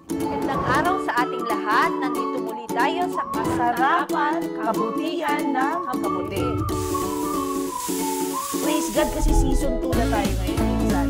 Magandang araw sa ating lahat. Nandito muli tayo sa Kasarapan, kabutihan ng kabuti. Praise God kasi season 2 na tayo ngayon. Minsan.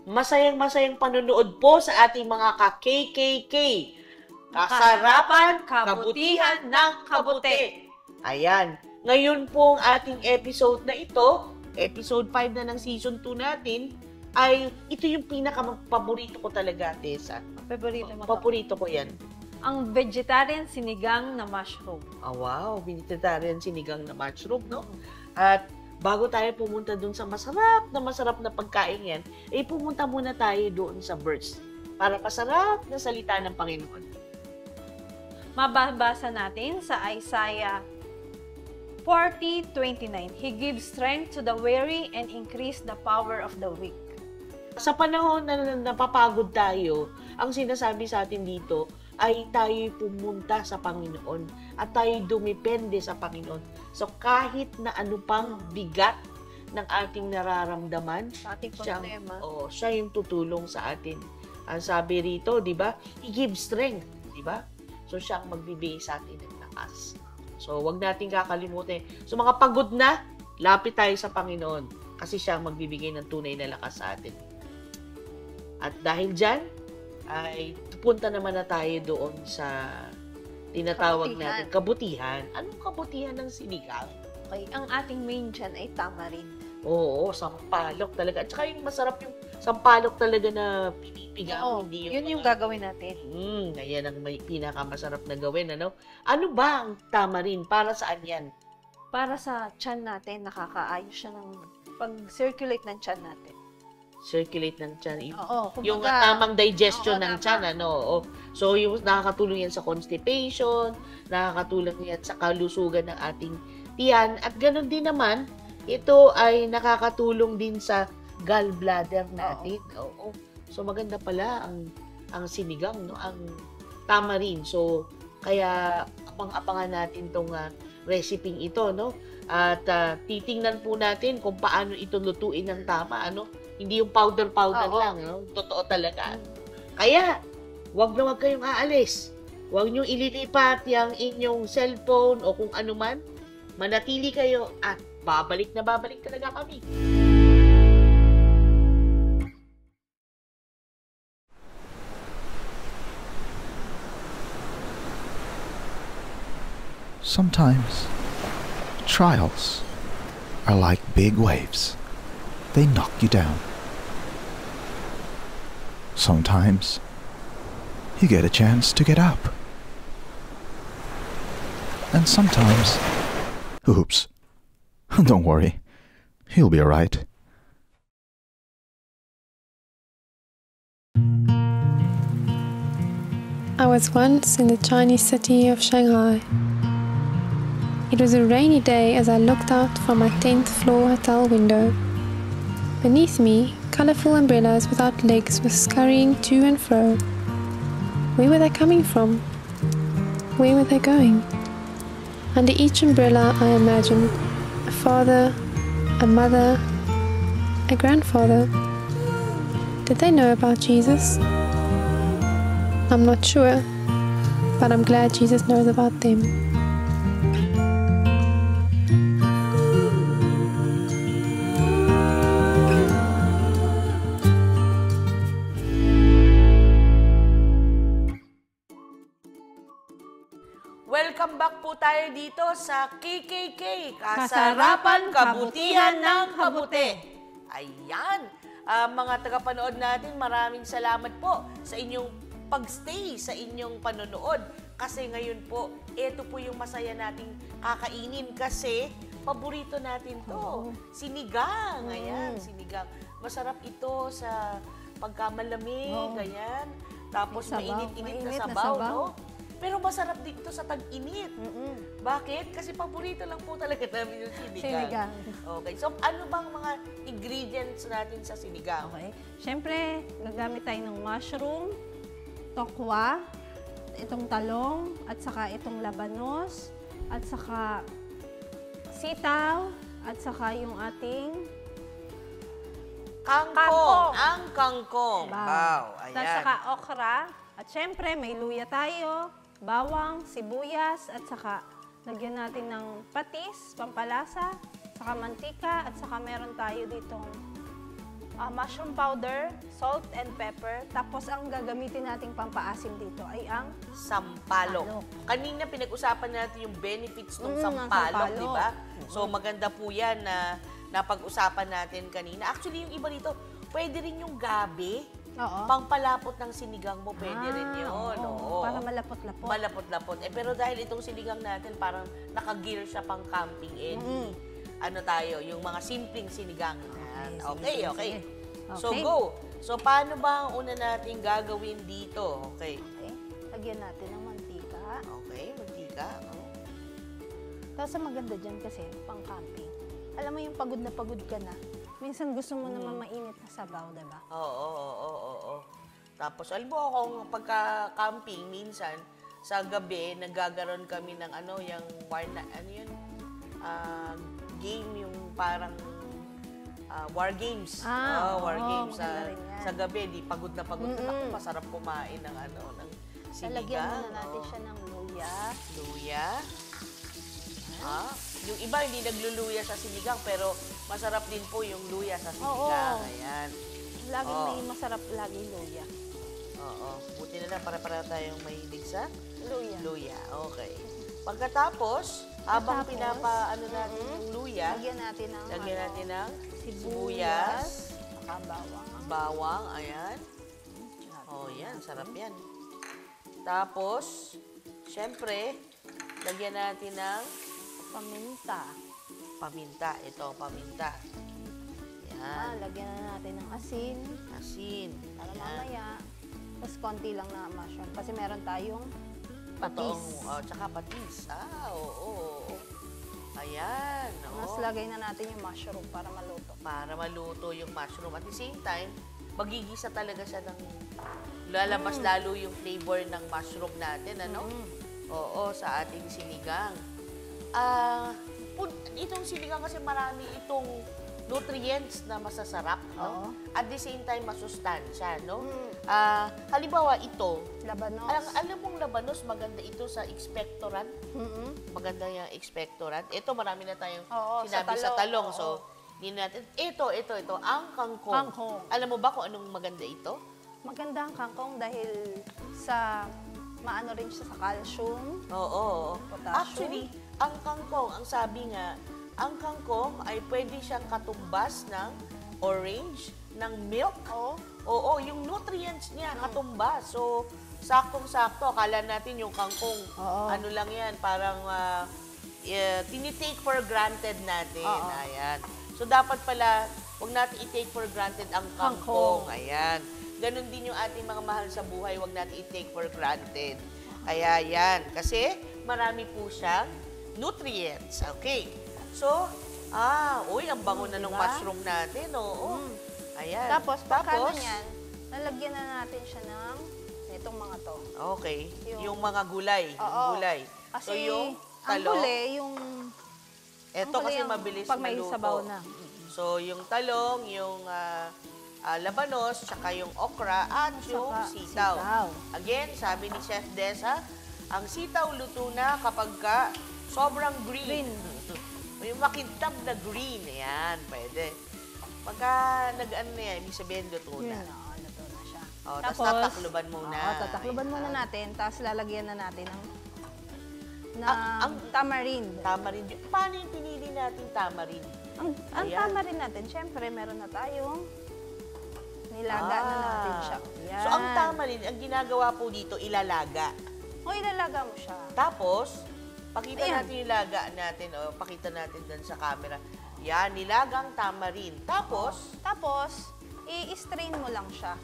Masayang-masayang panunood po sa ating mga ka-KKK. Kasarapan, kabutihan ng kabuti. Ayan. Ngayon pong ating episode na ito, episode 5 na ng season 2 natin, ay ito yung pinaka-paborito ko talaga, Tessa. Paborito ko yan. Ang vegetarian sinigang na mushroom. Wow, vegetarian sinigang na mushroom, no? At bago tayo pumunta dun sa masarap na pagkain yan, pumunta muna tayo doon sa verse para masarap na salita ng Panginoon. Mababasa natin sa Isaiah 40:29. He gives strength to the weary and increase the power of the weak. Sa panahon na napapagod tayo, ang sinasabi sa atin dito ay tayo pumunta sa Panginoon at tayo dumepende sa Panginoon. So kahit na ano pang bigat ng ating nararamdaman, Sa ating problema. siya yung tutulong sa atin. Ang sabi rito, di ba? He gives strength, di ba? So siya ang magbibigay sa atin ng lakas. So wag nating kakalimutin. So mga pagod na, lapit tayo sa Panginoon kasi siya ang magbibigay ng tunay na lakas sa atin. At dahil dyan, ay pupunta naman na tayo doon sa tinatawag natin kabutihan. Anong kabutihan ng sinigang? Okay, ang ating main dyan ay tamarind. Oo, sampalok talaga. At saka yung masarap yung sampalok talaga na pinipiga. Oo, hindi yun yung gagawin natin. Ayan ang may pinakamasarap na gawin. Ano ba ang tamarind? Para saan yan? Para sa tiyan natin, nakakaayos siya ng pag-circulate ng tiyan natin. Circulate ng tiyan. Oo, Yung kumbaga, tamang digestion oo, ng tama. tiyan. So, yung nakakatulong yan sa constipation, nakakatulong yan sa kalusugan ng ating tiyan. At ganoon din naman, ito ay nakakatulong din sa gallbladder natin. Oo. So, maganda pala ang sinigang, no? Ang tamarind. So, kaya abang-abangan natin tong recipe ito, no? At titingnan po natin kung paano ito lutuin ng tama, Hindi yung powder-powder lang, no? Totoo talaga. Kaya, wag na wag kayong aalis. Wag niyong ililipat yung inyong cellphone o kung ano man. Manatili kayo at babalik talaga kami. Sometimes, trials are like big waves. They knock you down. Sometimes, you get a chance to get up. And sometimes, oops, don't worry, you'll be alright. I was once in the Chinese city of Shanghai. It was a rainy day as I looked out from my 10th floor hotel window. Beneath me, colourful umbrellas without legs were scurrying to and fro. Where were they coming from? Where were they going? Under each umbrella I imagined a father, a mother, a grandfather. Did they know about Jesus? I'm not sure, but I'm glad Jesus knows about them. Welcome back po tayo dito sa KKK, Kasarapan, Kabutihan ng Kabuti. Ayan, mga tagapanood natin, maraming salamat po sa inyong pagstay, sa inyong panonood. Kasi ngayon po, ito po yung masaya nating kakainin kasi paborito natin to. Sinigang, ayan, sinigang. Masarap ito sa pagkamalamig, ayan. Tapos mainit-init na sabaw, no? Pero masarap din ito sa tag-init. Bakit? Kasi paborito lang po talaga namin yung sinigang. Okay. So, ano bang mga ingredients natin sa sinigang? Okay. Siyempre, gagamit tayo ng mushroom, tokwa, itong talong, at saka itong labanos, at saka sitaw, at saka yung ating Kangkong. Ang kangkong. Wow. Wow. At Ayan. saka okra. At syempre, may luya tayo, bawang, sibuyas, at saka lagyan natin ng patis, pampalasa, saka mantika, at saka meron tayo ditong mushroom powder, salt and pepper. Tapos ang gagamitin nating pampaasim dito ay ang Sampalok. Sampalok. Kanina pinag-usapan natin yung benefits ng ng sampalok, sampalok. di ba? So maganda po yan na napag-usapan natin kanina. Actually, yung iba dito, pwede rin yung gabi. Oo. Pangpalapot ng sinigang mo, pwede rin yun. Oo. Para malapot-lapot. Malapot-lapot. Pero dahil itong sinigang natin, parang naka-gear siya pang camping, Eddie. Ano tayo, yung mga simpleng sinigang. Okay. sige. So, Okay. go. So, paano ba ang una natin gagawin dito? Okay. Okay. Lagyan natin ng mantika. Okay, mantika. Tapos ang maganda dyan kasi, pang camping. Alam mo yung pagod na pagod ka na. Minsan gusto mo naman mainit na sabaw, diba? Oo. Tapos, alam mo akong pagka-camping, minsan, sa gabi, nagagaroon kami ng yung game, yung parang war games. War games. maganda rin yan. Sa gabi, di pagod na pagod. Ako, masarap kumain ng ng sinigang. Lalagyan muna natin siya ng luya. Luya. Yung iba hindi nagluluya sa sinigang, pero masarap din po yung luya sa sinigang. Oo. Ayan. Laging may masarap laging luya. Oo. Buti na lang para tayong mahilig sa Luya. luya. Okay. Pagkatapos, habang pinapaano natin yung luya, Lagyan natin ng lagyan natin ng sibuyas, sibuyas, saka bawang. bawang, ayan. Oh, yan. Sarap yan. Tapos, syempre, lagyan natin ng Paminta. paminta. Ito, paminta. Yan. Lagyan na natin ng asin Asin. para Ayan. mamaya. Tapos konti lang na mushroom. Kasi meron tayong Totoong, patis. tsaka patis. Oo. Ayan. Mas lagay na natin yung mushroom para maluto. Para maluto yung mushroom. At the same time, magigisa talaga siya ng lalabas lalo yung flavor ng mushroom natin, ano? Oo, sa ating sinigang. Itong sinigang kasi marami itong nutrients na masasarap, no? Oo. At the same time, masustansya, no? Halimbawa, ito, Labanos. alam mong labanos, maganda ito sa expectorant. Maganda yung expectorant. Ito, marami na tayong Oo, sinabi sa sa talong. talong. So, hindi natin. Ito, ang kangkong. Kangkong. Alam mo ba kung anong maganda ito? Maganda ang kangkong dahil sa maano rin siya sa calcium. Oo. Potassium. Actually, ang kangkong, ang sabi nga, ang kangkong ay pwede siyang katumbas ng orange, ng milk. Oo, yung nutrients niya katumbas. So, saktong-sakto. Akala natin yung kangkong, ano lang yan, parang tinitake for granted natin. Ayan. So, dapat pala, huwag natin i-take for granted ang kangkong. Ayan. Ganon din yung ating mga mahal sa buhay, huwag natin i-take for granted. Kaya yan. Kasi, marami po siyang nutrients. Okay. So, ang bango na ng Diba? mushroom natin. Oo. Ayan. Tapos, pagkano niyan, lalagyan na natin siya ng itong mga to. Okay. Yung Yung- mga gulay. Oo. Gulay. Kasi So, yung ang talong. huli, yung Ito ang huli kasi ang mabilis pag may maluto. sabaw na. So, yung talong, yung labanos, tsaka yung okra, at yung Saka sitaw. sitaw. Again, sabi ni Chef Desa, ang sitaw luto na kapag sobrang green. Yung makintab na green, ayan, pwede. Pagka nag-ano na yan, ibig sabihin luto na. Luto na siya. Tapos tatakluban muna. Tatakluban muna Ayan. natin, tapos lalagyan na natin ng ang- tamarind. Tamarind. Paano yung pinili natin tamarind? Ang Ayan. tamarind natin, syempre, meron na tayong nilaga na natin siya. Yan. So, ang tamarind, ang ginagawa po dito, ilalaga. O, ilalaga mo siya. Tapos, pakita Ayan. natin yung laga natin, o pakita natin dun sa camera. Yan, nilagang tamarind. Tapos, Tapos, i-strain mo lang siya.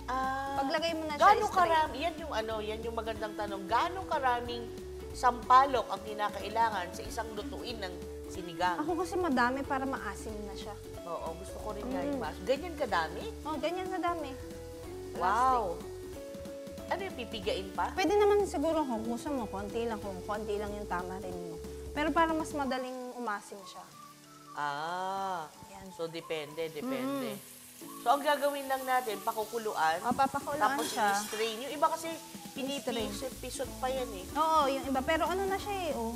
ah, Paglagay mo na siya, gaano i-strain. karami, yan yung magandang tanong, gaano karaming sampalok ang kinakailangan sa isang lutuin ng sinigang? Ako kasi madami para maasim na siya. Oo, gusto ko rin nga yung mas. Ganyan kadami? Oh, ganyan na dami. Wow! Ano yung pipigain pa? Pwede naman siguro kung gusto mo, konti lang yung tama rin mo. Pero para mas madaling umasim siya. Ah, Yan. so depende. So, ang gagawin lang natin, pakukuluan. O, papakuluan Tapos siya. i-strain. Yung iba kasi, pinipisot pa yan eh. Oo, yung iba. Pero ano na siya eh, oh.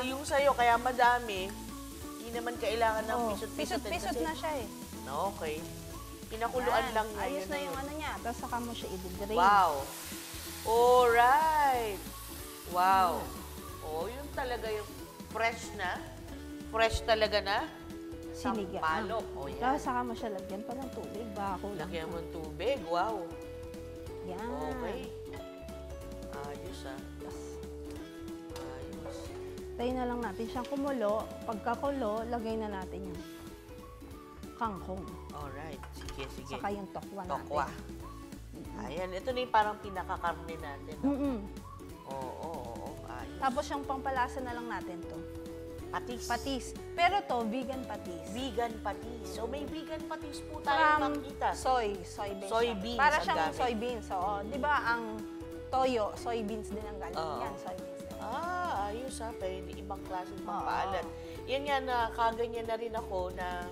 Yung sa'yo, kaya madami, hindi naman kailangan ng pisot-pisot. Pisot-pisot na siya eh. Okay. Pinakuluan lang niya. Ayos yun na yun. yung ano niya. Tapos saka mo siya i-drain. Wow. Alright. Wow. Oh, yun talaga yung fresh na. Fresh talaga na. Sinigang. Sampalok. Oh, yan. Tapos saka mo siya lagyan pa ng tubig. Bako lang. Lagyan mo ng tubig. Wow. Yan. Okay. Ayos ah. Ayos. Tayo na lang natin siyang kumulo. Pagkakulo, lagay na natin yung kangkong. Alright. Sige. Saka yung tokwa natin. Tokwa. Ayan. Ito na yung parang pinakakarne natin. No? Oo. Ayos. Tapos yung pampalasa na lang natin to. Patis. Pero to, vegan patis. Vegan patis. So, may vegan patis po tayo makita. Soybeans. Soybeans Para ang siyang gamit. soybeans. Oo. Di ba ang toyo, soybeans din ang galing Oo. yan. Soybeans din. Ayos ha. Pwede ibang klaseng pampaalat. Yan nga na kaganyan na rin ako na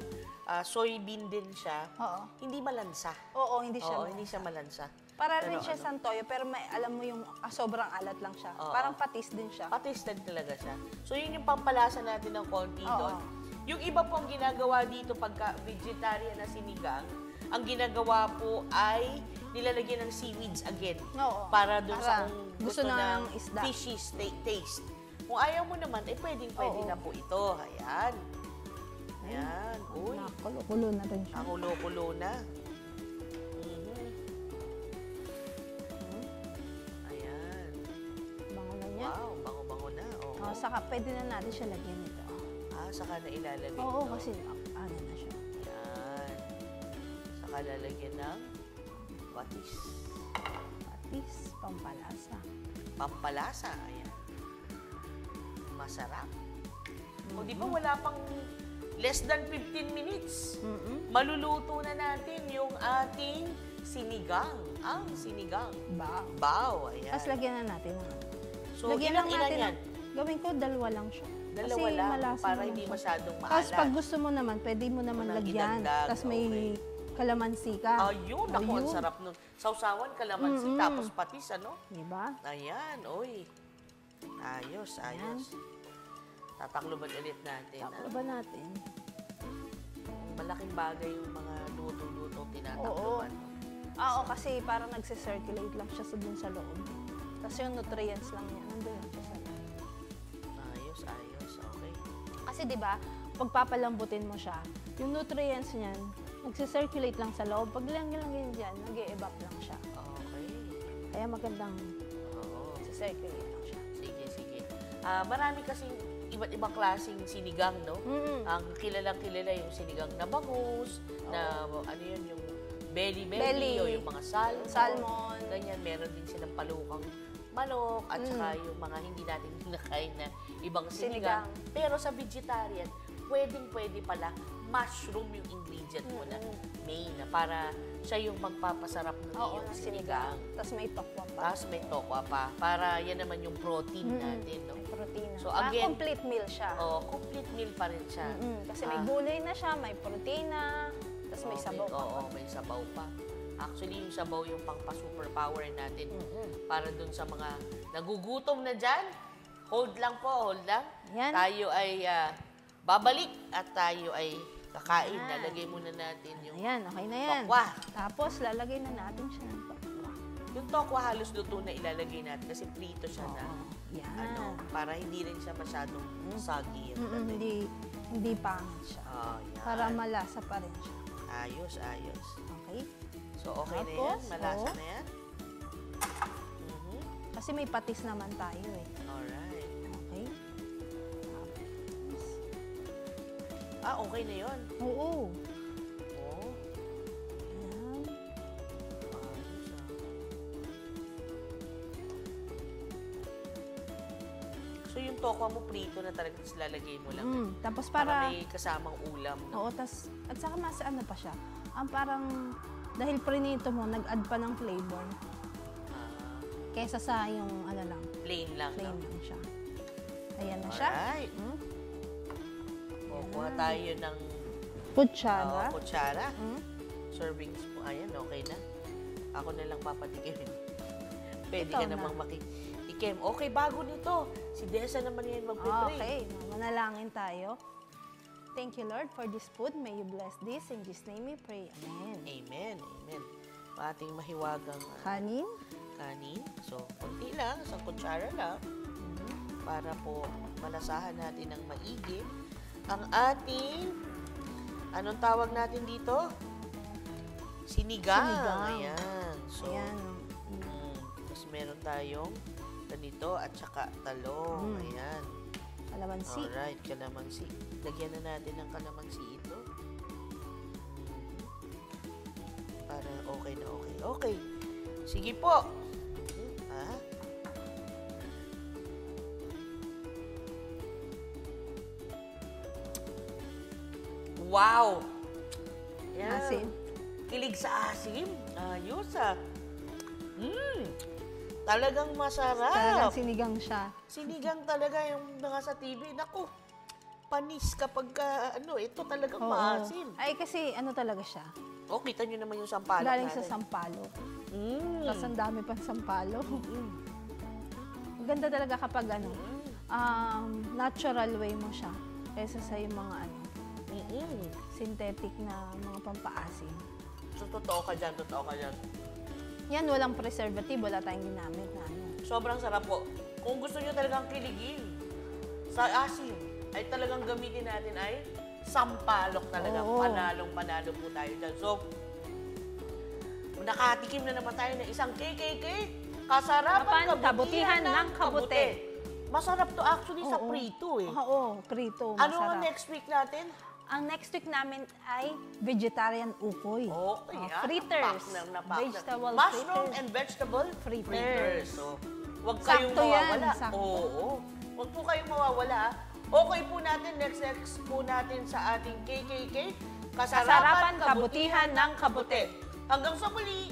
soybean din siya. Oo. Hindi malansa. Oo, hindi siya. Hindi siya malansa. Para rin Pero siya sa toyo, pero may, alam mo yung sobrang alat lang siya. Oo. Parang patis din siya. Patis din talaga siya. So, yun yung pampalasa natin ng konti Oo. doon. Yung iba pong ginagawa dito pagka vegetarian na sinigang, ang ginagawa po ay nilalagyan ng seaweeds again. Oo. Para doon sa Para kung gusto gusto ng ng isda. fishy taste. Kung ayaw mo naman, pwede Oo. na po ito. Ayan. Ayan. Uy. Nakulo na rin siya. Nakulo-kulo na. Ayan. Bango na niya. Wow, bango-bango na. Oo. Saka pwede na natin siya lagyan nito. Saka na ilalagay Oo, ito. kasi ano na siya. Ayan. Saka lalagyan ng patis. Patis, pampalasa. Pampalasa. Ayan. Masarap. O di ba wala pang less than 15 minutes? Maluluto na natin yung ating sinigang. Ang sinigang. Bao. Bao. Ayan. Tapos lagyan na natin ng So, lagyan lang ilan natin yan? Gawin ko, dalawa lang siya. Dalawa Kasi lang, malasa para naman hindi siya. masyadong Tapos maalat. pag gusto mo naman, pwede mo naman Walang lagyan. idagdag, Tapos may kalamansi ka. Ayun, naku, ang sarap nun. Sausawan, kalamansi, tapos patis, ano? Diba? Ayan, oy. Ayos. Tatakloban ulit natin. Taklo ba natin? Malaking bagay yung mga luto-luto tinatakloban. Oo, kasi parang nagse-circulate lang siya dun sa loob. Tapos yung nutrients lang niya, nandun lang siya sa loob. Ayos. Okay. Kasi di ba, pagpapalambutin mo siya, yung nutrients niyan, nagse-circulate lang sa loob. Pag lang yan dyan, nag-e-evap lang siya. Okay. Kaya magandang Oo. nagse-circulate lang siya. Sige. Marami kasing iba't ibang klaseng sinigang, no? Ang kilalang-kilala yung sinigang na bangus, na ano yun, yung belly, o yung mga salmon. Ganyan, meron din silang palukang manok, at saka yung mga hindi natin kinakain na ibang sinigang. Pero sa vegetarian, pwede pala mushroom yung ingredient mo na main, na para siya yung magpapasarap ng iyong sinigang. Tapos may tokwa pa. Tapos may tokwa pa, para yan naman yung protein natin, no? May protein. So again, complete meal siya. complete meal pa rin siya. Kasi may gulay na siya, may proteina, tapos may sabaw pa. Oo, may sabaw pa. Actually, yung sabaw yung pang-superpower natin. Para dun sa mga nagugutom na dyan, hold lang. Yan. Tayo ay babalik at tayo ay kakain. Lalagay muna natin yung Ayan, okay na yan. tokwa. Tapos, lalagay na natin siya ng tokwa. Yung tokwa halos luto na ilalagay natin kasi prito siya na. Yan. Para hindi rin siya masyadong soggy. Hindi pangit siya. Yan. Para malasa pa rin siya. Ayos. Okay? So, okay na yan. Tapos, Malasa na yan. Kasi may patis naman tayo eh. Alright. Okay? Okay na yun. Oo. Oh. Ayan. Ayos So, yung tokwa mo prito na talaga, tapos lalagay mo lang. Tapos Para may kasamang ulam. No? Oo, at saka mas ano pa siya. Ang parang, dahil prinito mo, nag-add pa ng flavor. Kesa sa yung ano lang, Plain lang. plain No? lang siya. Ayan na siya. Alright. Kuha tayo ng Kutsara. kutsara. Mm. Serving spoon. Ayan, okay na. Ako na lang papatikim. Pwede Ikaw ka na. namang makitikim. Okay, bago nito. Si Desa naman ngayon mag-pray. Okay, manalangin tayo. Thank you, Lord, for this food. May you bless this. In Jesus' name we pray. Amen. Amen. Amen. Ating mahiwagang Kanin. kanin. So, konti lang. Isang kutsara lang. Para po malasahan natin ng maigi. Ang ating, anong tawag natin dito? Sinigang. Sinigang. Ayan. So, Ayan. tapos meron tayong ganito at saka talong. Ayan. Kalamansi. Alright, kalamansi. Lagyan na natin ng kalamansi ito. Para okay na okay. Okay. Sige po. Wow! Yan. Asim. Kilig sa asim. Ayos ah. Talagang masarap. Talagang sinigang siya. Sinigang talaga yung naka sa TV. Naku, panis kapag ito talagang Oo. maasim. Ay, kasi ano talaga siya? O, kita nyo naman yung sampalok Galing natin. sa sampalo. Mm. Tapos ang dami pang sampalo. Ang ganda talaga kapag natural way mo siya. Kaysa sa yung mga synthetic na mga pampaasim. So, totoo ka dyan, totoo ka dyan. Yan, walang preservative, wala tayong ginamit na ano. Sobrang sarap po. Kung gusto nyo talagang kiligin sa asim, ay talagang gamitin natin ay sampalok talaga. Oo. Panalong-panalo po tayo dyan. So, nakatikim na naman tayo ng isang KKK, kasarapan kabutihan ng kabute. Masarap to actually sa Oo. prito eh. Oo, prito, Ano masarap. ang next week natin? Ang next week namin ay vegetarian ukoy. Okay, fritters. Napak na. Vegetable Mushroom fritters. and vegetable Fritters. So, huwag Sakto kayong yan, mawawala. sakto. Oo. Huwag po kayong mawawala. Okay po natin, next po natin sa ating KKK, Kasarapan, Kabutihan ng Kabute. Hanggang sa muli!